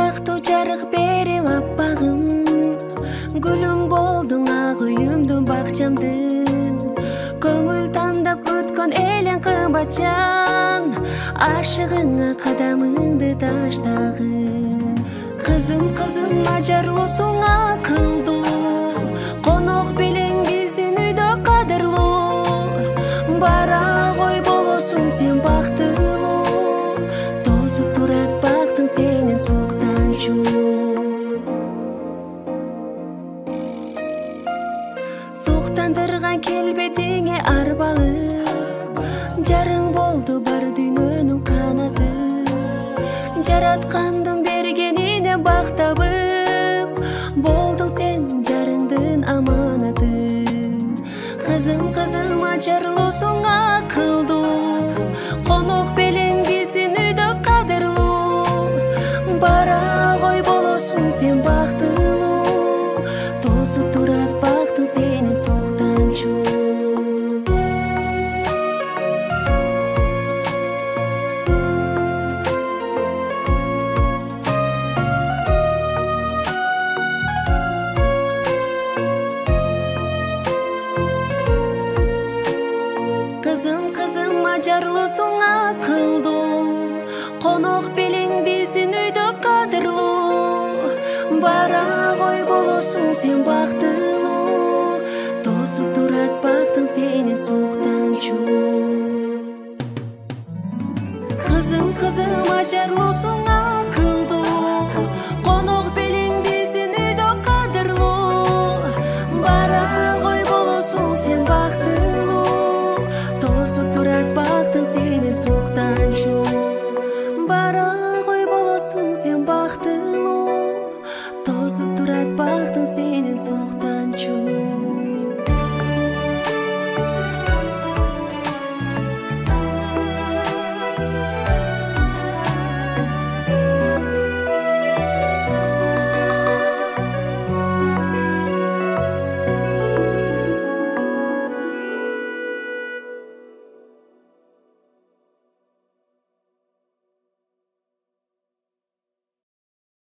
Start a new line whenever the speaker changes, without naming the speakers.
бактуу жарык берип аппагым, гүлүм болдуң ак үйүмдүн бакчамдын. Көңүл тандап күткөн элең кымбатчан, ашыгыңа кадамыңды таштагын. Кызым кызым ажарлуусуң акылдуу, конок белең биздин үйдө кадырлуу. Бара кой болосуң сен бактылуу, тосуп турат бактың сени суктанчу. Суктандырган келбетиңе арбалып, жарың болду бар дүйнөнүн канаты. Жараткандын бергенине бактабып, болдуң сен жарыңдын аманаты. Кызым кызым ажарлуусуң акылдуу, конок белең биздин үйдө кадырлуу. Бара кой болосуң сен бактылуу, тосуп турат бактың сени суктанчу. Кызым кызым ажарлуусуң акылдуу, конок белең биздин үйдө кадырлуу. Бара кой болосуң сен бактылуу, тосуп турат бактың сени суктанчу. Кызым кызым ажарлуусуң